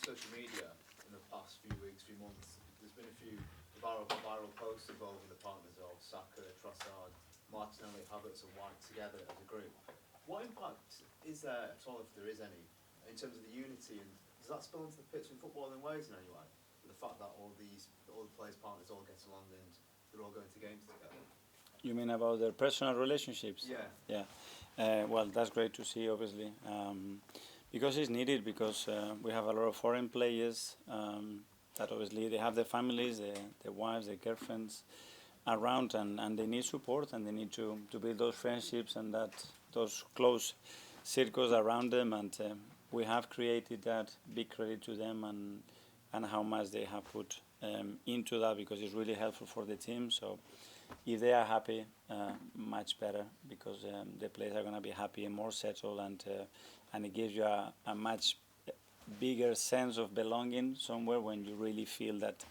social media in the past few weeks, few months, there's been a few viral posts involving the partners of Saka, Trossard, Martinelli, Havertz and White together as a group. What impact is there at all, if there is any, in terms of the unity, and does that spill into the pitch in football in Wales in any way? The fact that all the players' partners all get along and they're all going to games together. You mean about their personal relationships? Yeah. Yeah. Well, that's great to see, obviously, because it's needed. Because we have a lot of foreign players that obviously they have their families, their wives, their girlfriends around, and they need support, and they need to build those friendships and those close circles around them. And we have created that. Big credit to them and how much they have put into that, because it's really helpful for the team. So if they are happy, much better, because the players are going to be happy and more settled, and it gives you a much bigger sense of belonging somewhere when you really feel that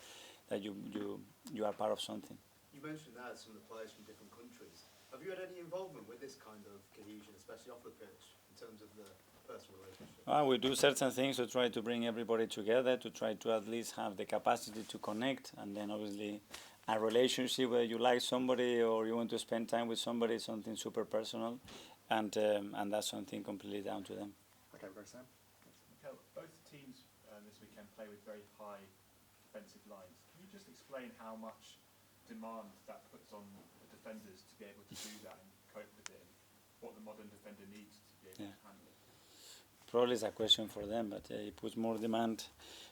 you are part of something. You mentioned that some of the players from different countries. Have you had any involvement with this kind of cohesion, especially off the pitch, in terms of the personal relationship? We do certain things to try to bring everybody together, to try to at least have the capacity to connect, and then obviously a relationship where you like somebody or you want to spend time with somebody is something super personal, and that's something completely down to them. Okay, very Sam. Mikel, both teams this weekend play with very high defensive lines. Can you just explain how much demand that puts on the defenders to be able to do that and cope with it, and what the modern defender needs to be able to handle it? Probably it's a question for them, but it puts more demand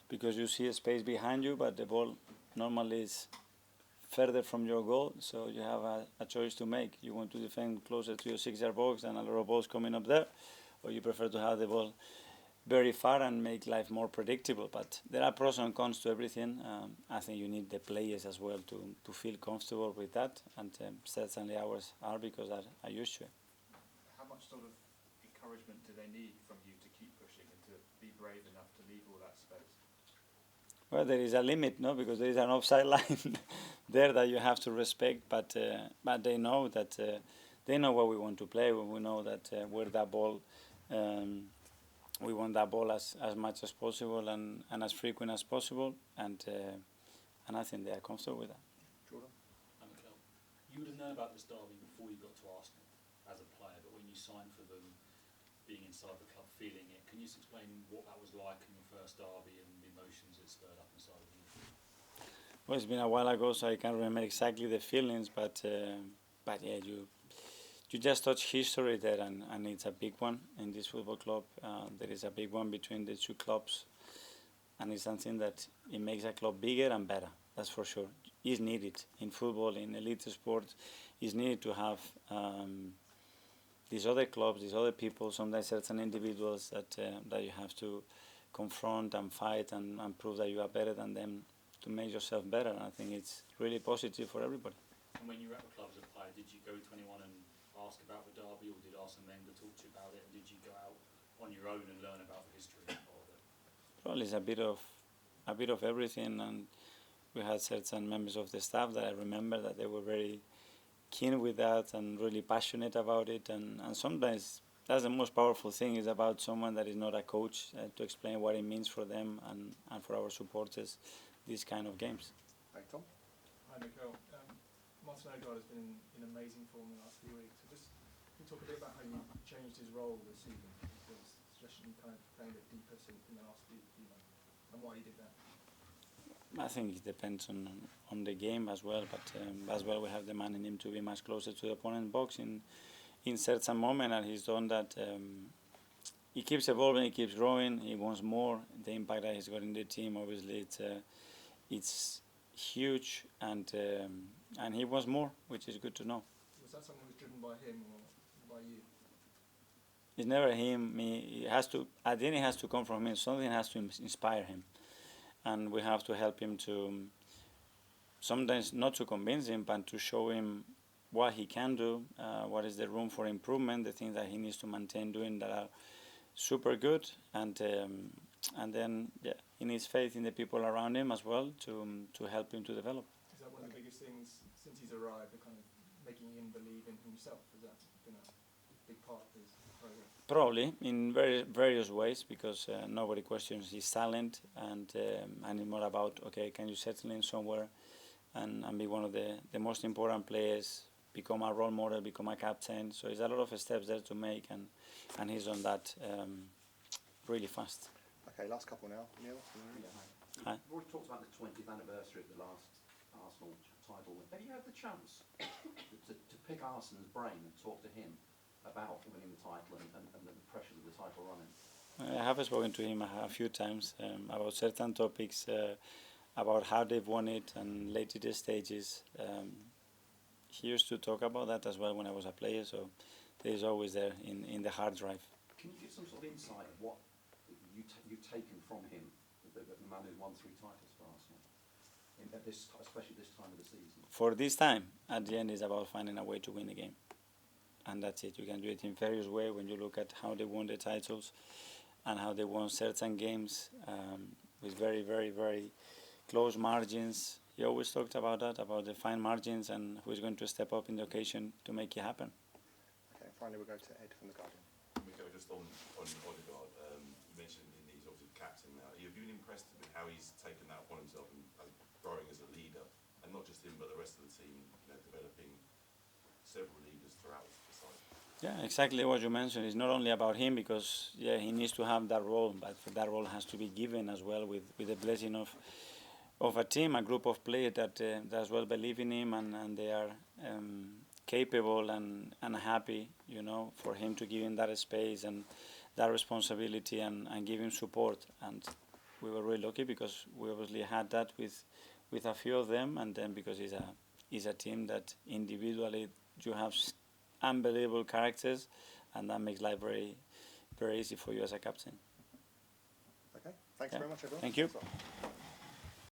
because you see a space behind you, but the ball normally is further from your goal, so you have a choice to make. You want to defend closer to your 6-yard box and a lot of balls coming up there, or you prefer to have the ball very far and make life more predictable. But there are pros and cons to everything. I think you need the players as well to feel comfortable with that, and certainly ours are, because are used to it. How much sort of encouragement do they need from you to keep pushing and to be brave enough to leave all that space? Well, there is a limit, no, because there is an offside line there that you have to respect. But they know that they know where we want to play. We know that where that ball, we want that ball as much as possible and as frequent as possible. And I think they are comfortable with that. Jordan? Mikel, you would have known about this derby before you got to Arsenal as a player, but when you signed for them, being inside the club, feeling it, can you just explain what that was like in your first derby and the emotions it stirred up inside of you? Well, it's been a while ago, so I can't remember exactly the feelings, but yeah, you just touch history there, and it's a big one in this football club. There is a big one between the two clubs, and it's something that it makes a club bigger and better. That's for sure. It's needed in football, in elite sport. It's needed to have these other clubs, these other people, sometimes certain individuals that you have to confront and fight and prove that you are better than them to make yourself better. And I think it's really positive for everybody. And when you were at the club as a player, did you go to anyone and ask about the derby, or did Arsene Wenger talk to you about it, and did you go out on your own and learn about the history of it? Probably it's a bit of everything, and we had certain members of the staff that I remember that they were very keen with that and really passionate about it, and sometimes that's the most powerful thing, is about someone that is not a coach, to explain what it means for them and for our supporters, these kind of games. Hey, Tom? Hi, Mikel. Martinelli has been in amazing form in the last few weeks. So just can you talk a bit about how you changed his role this season? Because suggestion you kind of playing a bit deeper in the last few months, and why you did that? I think it depends on the game as well, but as well we have demanded him to be much closer to the opponent box in certain moment, and he's done that. He keeps evolving, he keeps growing, he wants more. The impact that he's got in the team, obviously, it's huge, and he wants more, which is good to know. Was that something that was driven by him or by you? It's never him. He has to. At the end, it has to come from him. Something has to inspire him, and we have to help him to. Sometimes not to convince him, but to show him what he can do, what is the room for improvement, the things that he needs to maintain doing that are super good, and then he needs faith in the people around him as well to help him to develop. Is that one of the biggest things since he's arrived, the kind of making him believe in himself? Has that been a big part of his progress? Probably in various ways, because nobody questions his talent, and it's more about, okay, can you settle in somewhere and be one of the most important players, become a role model, become a captain. So there's a lot of steps there to make, and he's done that really fast. Okay, last couple now. Neil? Hi. We've already talked about the 20th anniversary of the last Arsenal title win. Have you had the chance to pick Arsene's brain and talk to him about winning the title and the pressures of the title running? I have spoken to him a few times about certain topics, about how they've won it and later stages. He used to talk about that as well when I was a player, so he's always there in the hard drive. Can you give some sort of insight of what you've taken from him, the man who's won 3 titles for Arsenal, especially this time of the season? For this time, at the end, it's about finding a way to win the game. And that's it. You can do it in various ways when you look at how they won the titles and how they won certain games with very, very, very close margins. He always talked about that, about the fine margins and who's going to step up in the occasion to make it happen. Okay, finally we'll go to Ed from The Guardian. Mikel, just on Odegaard, you mentioned he's obviously the captain now. Have you been impressed with how he's taken that upon himself and growing as a leader, and not just him but the rest of the team, developing several leaders throughout the side? Yeah, exactly what you mentioned. It's not only about him, because he needs to have that role, but that role has to be given as well with the blessing of a team, a group of players that as well believe in him, and they are capable and happy, for him to give him that space and that responsibility and give him support. And we were really lucky because we obviously had that with a few of them, and then because it's a team that individually you have unbelievable characters, and that makes life very, very easy for you as a captain. Okay, thanks very much everyone. Thank you. That's all.